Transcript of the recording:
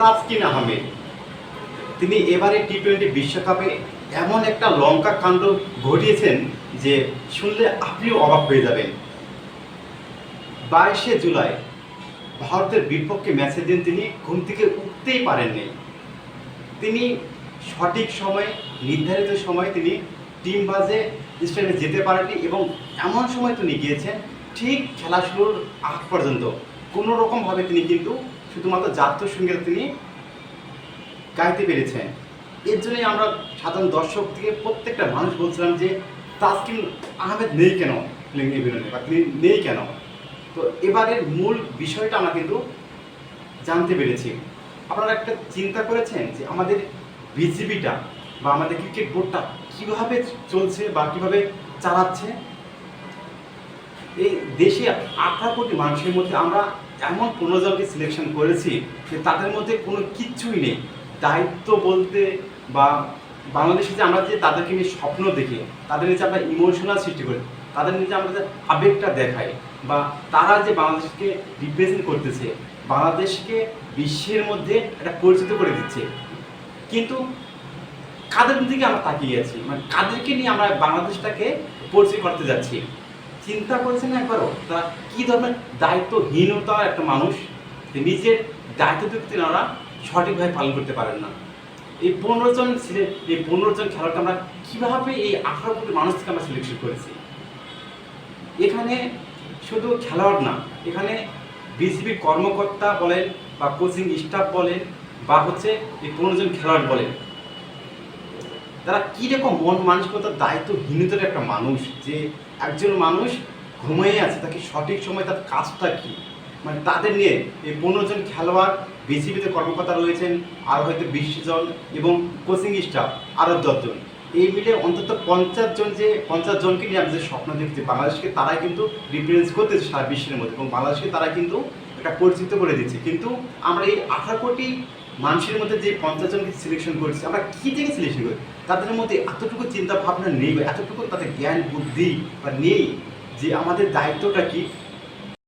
তাসকিন আহমেদ তিনি এবারে টি-20 বিশ্বকাপে এমন একটা লঙ্কা কাণ্ড ঘটিয়েছেন যে শুনলে আপনিও অবাক হয়ে যাবেন। 22শে জুলাই ভারতের বিপক্ষে ম্যাচের দিন তিনি ঘুম থেকে উঠতেই পারেননি। তিনি সঠিক সময়ে নির্ধারিত সময়ে তিনি টিম বাজে স্টেডিয়ামে যেতে পারেননি এবং এমন সময় তিনি গিয়েছেন ঠিক খেলা শুরুর আগ পর্যন্ত কোনো রকমভাবে তিনি কিন্তু শুধুমাত্র জাতীয় সঙ্গীত তিনি গাইতে পেরেছেন। এর জন্যই আমরা সাধারণ দর্শক থেকে প্রত্যেকটা মানুষ বলছিলাম যে তাসকিন আহমেদ নেই কেন প্লেইং ইলেভেনে বা তিনি নেই কেন। তো এবারের মূল বিষয়টা আমরা কিন্তু জানতে পেরেছি। আপনারা একটা চিন্তা করেছেন যে আমাদের বিসিবিটা বা আমাদের ক্রিকেট বোর্ডটা কীভাবে চলছে বা কীভাবে চালাচ্ছে। এই দেশে 18 কোটি মানুষের মধ্যে আমরা এমন 15 জনকে সিলেকশন করেছি যে তাদের মধ্যে কোনো কিচ্ছুই নেই। দায়িত্ব বলতে বা বাংলাদেশে যে আমরা যে তাদেরকে নিয়ে স্বপ্ন দেখি, তাদের নিচে আমরা ইমোশনাল সৃষ্টি করি, তাদের নিচে আমরা যে আবেগটা দেখাই বা তারা যে বাংলাদেশকে রিপ্রেজেন্ট করতেছে, বাংলাদেশকে বিশ্বের মধ্যে একটা পরিচিত করে দিচ্ছে, কিন্তু কাদের দিকে আমরা তাকিয়ে আছি, মানে কাদেরকে নিয়ে আমরা বাংলাদেশটাকে পরিচয় করতে যাচ্ছি। চিন্তা করেছেন একবারও তারা কী ধরনের দায়িত্বহীনতার একটা মানুষ, নিজের দায়িত্বটুকু তারা সঠিকভাবে পালন করতে পারেন না। এই 15 জন এই 15 জন খেলোয়াড়কে আমরা কীভাবে এই 18 কোটি মানুষ থেকে আমরা সিলেকশন করেছি। এখানে শুধু খেলোয়াড় না, এখানে বিসিবি কর্মকর্তা বলেন বা কোচিং স্টাফ বলেন বা হচ্ছে এই 15 জন খেলোয়াড় বলেন, তারা কীরকম মন মানসিকতার দায়িত্বহীনতার একটা মানুষ, যে একজন মানুষ ঘুমিয়ে আছে, তাকে সঠিক সময় তার কাজটা কী, মানে তাদের নিয়ে এই 15 জন খেলোয়াড়, বিসিবিতে কর্মকর্তা রয়েছেন আর হয়তো 20 জন এবং কোচিং স্টাফ আরও 10 জন, এই মিলে অন্তত 50 জনকে নিয়ে আমি যে স্বপ্ন দেখছি বাংলাদেশকে তারাই কিন্তু রিপ্রেজেন্ট করতেছে সারা বিশ্বের মধ্যে এবং বাংলাদেশকে তারা কিন্তু একটা পরিচিত করে দিচ্ছে। কিন্তু আমরা এই 18 কোটি মানুষের মধ্যে যে 50 জনকে সিলেকশন করেছি, আমরা কী থেকে সিলেকশন করি? তাদের মধ্যে এতটুকু চিন্তা ভাবনা নেই বা এতটুকু তাদের জ্ঞান বুদ্ধি বা নেই যে আমাদের দায়িত্বটা কী,